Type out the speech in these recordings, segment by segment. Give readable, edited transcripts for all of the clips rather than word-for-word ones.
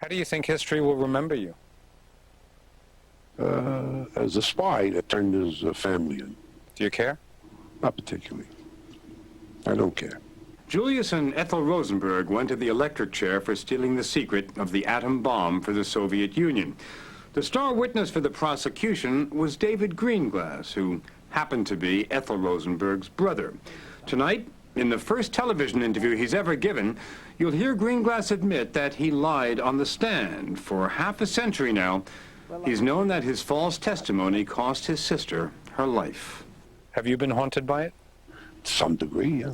do you think history will remember you? As a spy that turned his family in. Do you care? Not particularly. I don't care. Julius and Ethel Rosenberg went to the electric chair for stealing the secret of the atom bomb for the Soviet Union. The star witness for the prosecution was David Greenglass, who happened to be Ethel Rosenberg's brother. Tonight, in the first television interview he's ever given, you'll hear Greenglass admit that he lied on the stand. For half a century now, he's known that his false testimony cost his sister her life. Have you been haunted by it? To some degree, yeah.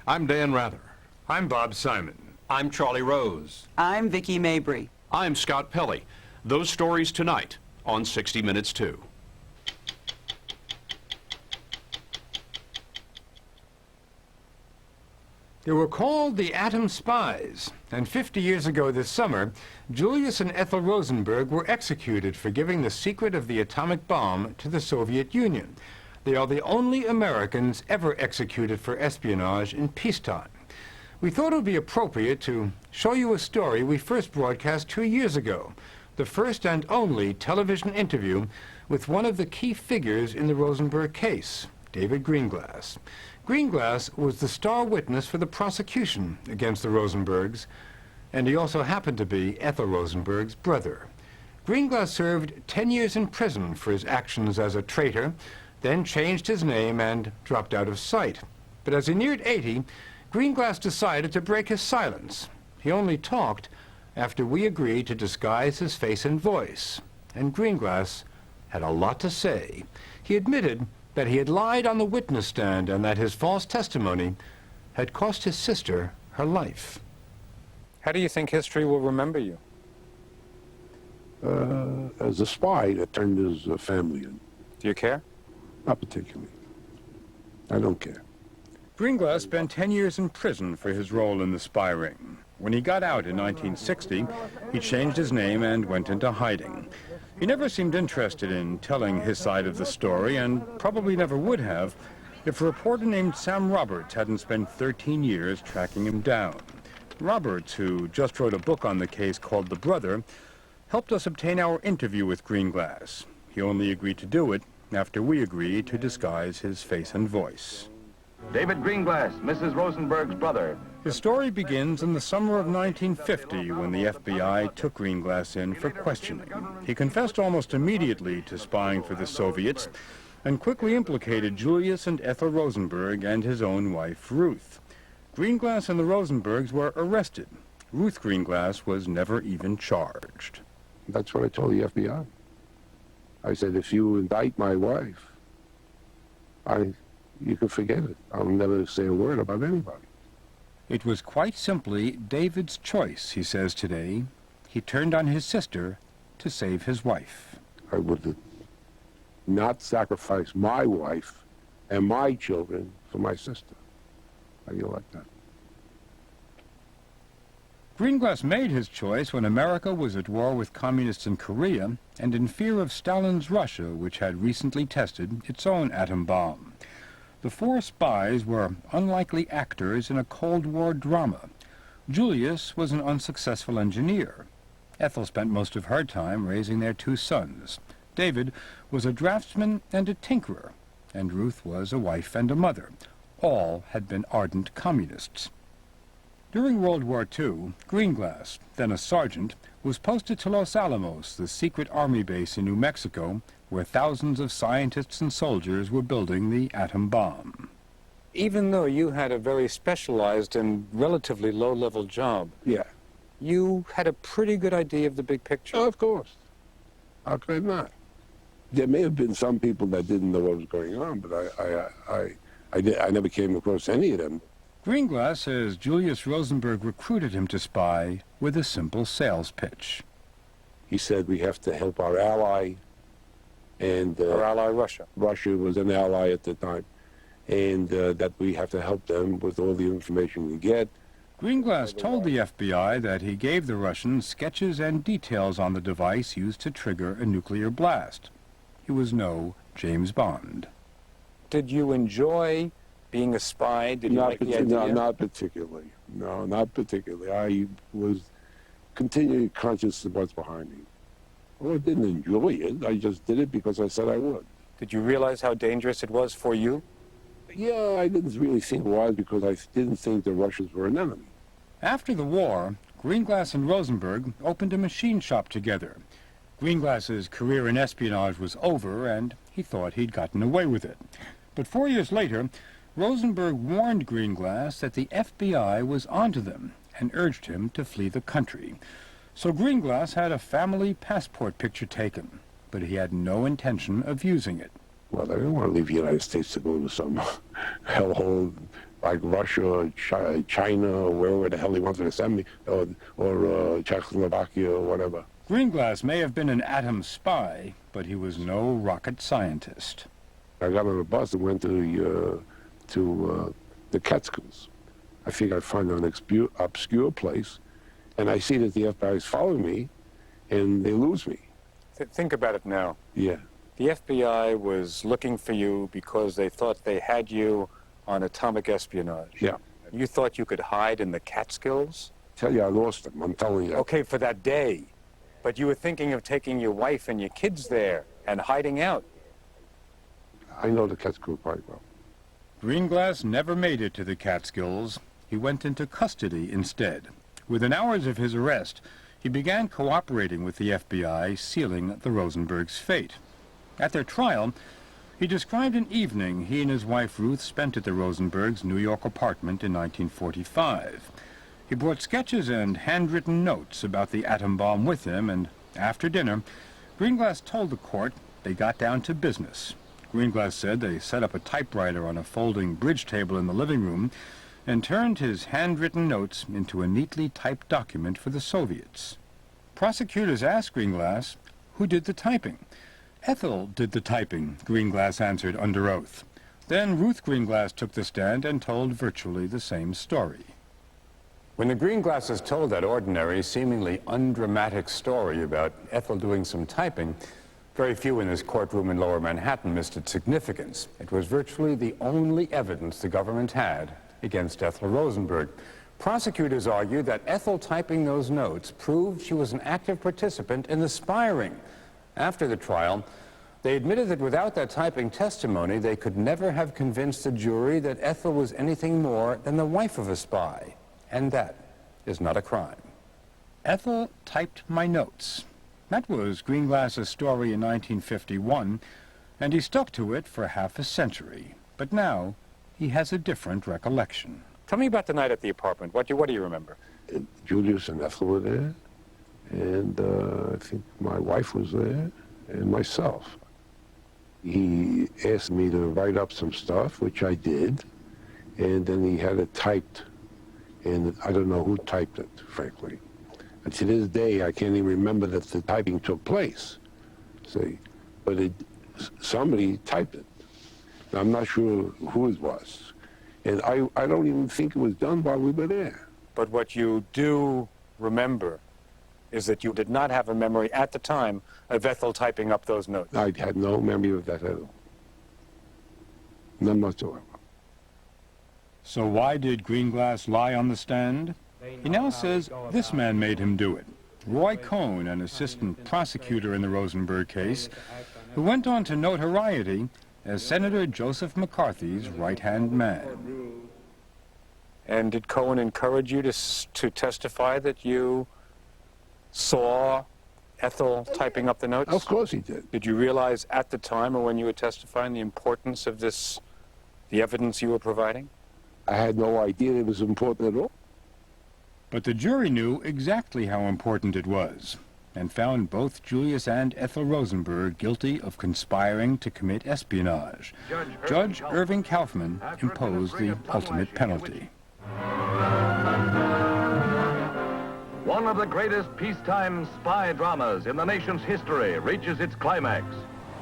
I'm Dan Rather. I'm Bob Simon. I'm Charlie Rose. I'm Vicki Mabry. I'm Scott Pelley. Those stories tonight on 60 Minutes 2. They were called the Atom Spies, and 50 years ago this summer, Julius and Ethel Rosenberg were executed for giving the secret of the atomic bomb to the Soviet Union. They are the only Americans ever executed for espionage in peacetime. We thought it would be appropriate to show you a story we first broadcast 2 years ago, the first and only television interview with one of the key figures in the Rosenberg case, David Greenglass. Greenglass was the star witness for the prosecution against the Rosenbergs, and he also happened to be Ethel Rosenberg's brother. Greenglass served 10 years in prison for his actions as a traitor, then changed his name and dropped out of sight. But as he neared 80, Greenglass decided to break his silence. He only talked after we agreed to disguise his face and voice, and Greenglass had a lot to say. He admitted that he had lied on the witness stand and that his false testimony had cost his sister her life. How do you think history will remember you? As a spy that turned his family in. Do you care? Not particularly. I don't care. Greenglass spent 10 years in prison for his role in the spy ring. When he got out in 1960, he changed his name and went into hiding. He never seemed interested in telling his side of the story, and probably never would have if a reporter named Sam Roberts hadn't spent 13 years tracking him down. Roberts, who just wrote a book on the case called The Brother, helped us obtain our interview with Greenglass. He only agreed to do it after we agreed to disguise his face and voice. David Greenglass, Mrs. Rosenberg's brother. His story begins in the summer of 1950 when the FBI took Greenglass in for questioning. He confessed almost immediately to spying for the Soviets and quickly implicated Julius and Ethel Rosenberg and his own wife, Ruth. Greenglass and the Rosenbergs were arrested. Ruth Greenglass was never even charged. That's what I told the FBI. I said, if you indict my wife, you can forget it. I'll never say a word about anybody. It was quite simply David's choice, he says today. He turned on his sister to save his wife. I would not sacrifice my wife and my children for my sister. How do you like that? Greenglass made his choice when America was at war with communists in Korea and in fear of Stalin's Russia, which had recently tested its own atom bomb. The four spies were unlikely actors in a Cold War drama. Julius was an unsuccessful engineer. Ethel spent most of her time raising their two sons. David was a draftsman and a tinkerer, and Ruth was a wife and a mother. All had been ardent communists. During World War II, Greenglass, then a sergeant, was posted to Los Alamos, the secret army base in New Mexico, where thousands of scientists and soldiers were building the atom bomb. Even though you had a very specialized and relatively low-level job, Yeah. you had a pretty good idea of the big picture. Oh, of course. How could I not? There may have been some people that didn't know what was going on, but I never came across any of them. Greenglass says Julius Rosenberg recruited him to spy with a simple sales pitch. He said we have to help our ally, and Our ally, Russia. Russia was an ally at the time, and that we have to help them with all the information we get. Greenglass told the FBI that he gave the Russians sketches and details on the device used to trigger a nuclear blast. He was no James Bond. Did you enjoy being a spy? Did you like the idea? No, not particularly. No, not particularly. I was continually conscious of what's behind me. Well, I didn't enjoy it. I just did it because I said I would. Did you realize how dangerous it was for you? Yeah, I didn't really think it was because I didn't think the Russians were an enemy. After the war, Greenglass and Rosenberg opened a machine shop together. Greenglass's career in espionage was over, and he thought he'd gotten away with it. But 4 years later, Rosenberg warned Greenglass that the FBI was onto them and urged him to flee the country. So Greenglass had a family passport picture taken, but he had no intention of using it. Well, I didn't want to leave the United States to go to some hellhole like Russia or China or wherever the hell he wanted to send me, or Czechoslovakia or whatever. Greenglass may have been an atom spy, but he was no rocket scientist. I got on a bus and went to the Catskills. I figured I'd find an obscure place, and I see that the FBI is following me, and they lose me. Think about it now. Yeah. The FBI was looking for you because they thought they had you on atomic espionage. Yeah. You thought you could hide in the Catskills? Tell you I lost them, I'm telling you. Okay, for that day. But you were thinking of taking your wife and your kids there and hiding out. I know the Catskills quite well. Greenglass never made it to the Catskills. He went into custody instead. Within hours of his arrest, he began cooperating with the FBI, sealing the Rosenbergs' fate. At their trial, he described an evening he and his wife Ruth spent at the Rosenbergs' New York apartment in 1945. He brought sketches and handwritten notes about the atom bomb with him, and after dinner, Greenglass told the court they got down to business. Greenglass said they set up a typewriter on a folding bridge table in the living room and turned his handwritten notes into a neatly typed document for the Soviets. Prosecutors asked Greenglass who did the typing. Ethel did the typing, Greenglass answered under oath. Then Ruth Greenglass took the stand and told virtually the same story. When the Greenglasses told that ordinary, seemingly undramatic story about Ethel doing some typing, very few in this courtroom in Lower Manhattan missed its significance. It was virtually the only evidence the government had against Ethel Rosenberg. Prosecutors argued that Ethel typing those notes proved she was an active participant in the spy ring. After the trial, they admitted that without that typing testimony, they could never have convinced the jury that Ethel was anything more than the wife of a spy. And that is not a crime. Ethel typed my notes. That was Greenglass's story in 1951, and he stuck to it for half a century. But now, he has a different recollection. Tell me about the night at the apartment. What do you remember? Julius and Ethel were there, and I think my wife was there, and myself. He asked me to write up some stuff, which I did, and then he had it typed, and I don't know who typed it, frankly. And to this day, I can't even remember that the typing took place, see, but somebody typed it. Now, I'm not sure who it was, and I don't even think it was done while we were there. But what you do remember is that you did not have a memory at the time of Ethel typing up those notes. I had no memory of that at all. None whatsoever. So why did Greenglass lie on the stand? He now says this man made him do it. Roy Cohn, an assistant prosecutor in the Rosenberg case, who went on to notoriety as Senator Joseph McCarthy's right-hand man. And did Cohen encourage you to testify that you saw Ethel typing up the notes? Of course he did. Did you realize at the time or when you were testifying the importance of this, the evidence you were providing? I had no idea it was important at all. But the jury knew exactly how important it was, and found both Julius and Ethel Rosenberg guilty of conspiring to commit espionage. Judge Irving Kaufman imposed the ultimate penalty. One of the greatest peacetime spy dramas in the nation's history reaches its climax.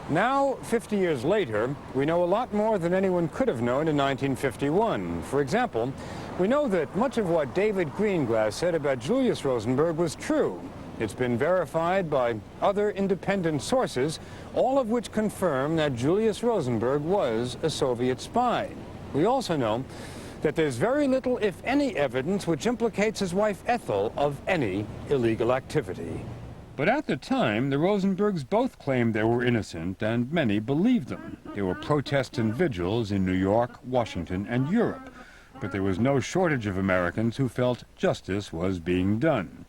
Now, 50 years later, we know a lot more than anyone could have known in 1951. For example, we know that much of what David Greenglass said about Julius Rosenberg was true. It's been verified by other independent sources, all of which confirm that Julius Rosenberg was a Soviet spy. We also know that there's very little, if any, evidence which implicates his wife Ethel of any illegal activity. But at the time, the Rosenbergs both claimed they were innocent, and many believed them. There were protests and vigils in New York, Washington, and Europe. But there was no shortage of Americans who felt justice was being done.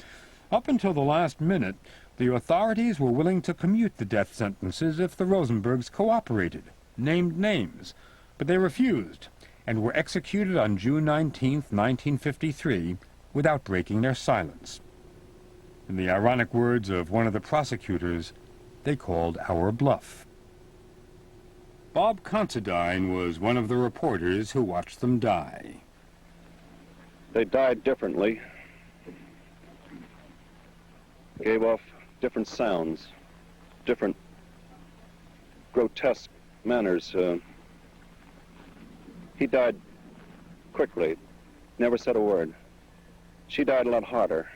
Up until the last minute, the authorities were willing to commute the death sentences if the Rosenbergs cooperated, named names. But they refused, and were executed on June 19, 1953, without breaking their silence. In the ironic words of one of the prosecutors, they called our bluff. Bob Considine was one of the reporters who watched them die. They died differently, gave off different sounds, different grotesque manners. He died quickly, never said a word. She died a lot harder.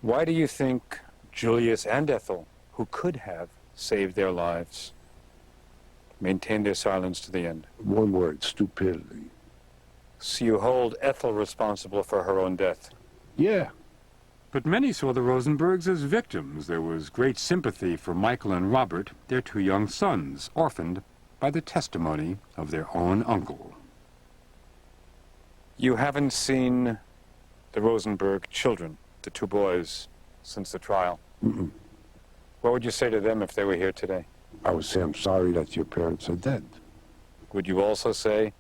Why do you think Julius and Ethel, who could have saved their lives, maintained their silence to the end? One word, stupidity. So you hold Ethel responsible for her own death? Yeah. But many saw the Rosenbergs as victims. There was great sympathy for Michael and Robert, their two young sons, orphaned by the testimony of their own uncle. You haven't seen the Rosenberg children, the two boys, since the trial? Mm-mm. What would you say to them if they were here today? I would say, I'm sorry that your parents are dead. Would you also say,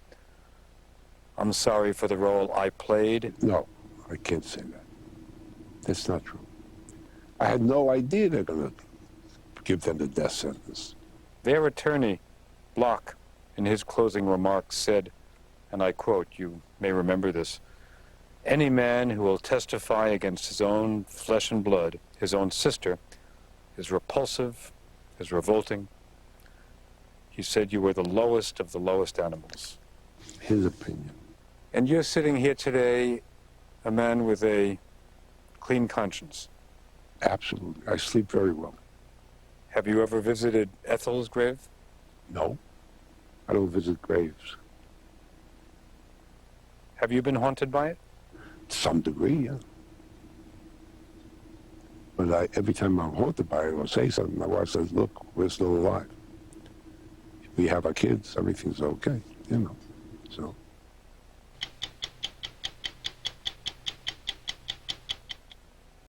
I'm sorry for the role I played? No, I can't say that. That's not true. I had no idea they're going to give them the death sentence. Their attorney, Block, in his closing remarks said, and I quote, you may remember this, "Any man who will testify against his own flesh and blood, his own sister, is repulsive, is revolting." He said you were the lowest of the lowest animals. His opinion. And you're sitting here today, a man with a clean conscience. Absolutely. I sleep very well. Have you ever visited Ethel's grave? No. I don't visit graves. Have you been haunted by it? To some degree, yeah. But every time I'm haunted by it or say something, my wife says, look, we're still alive. We have our kids, everything's okay, you know. So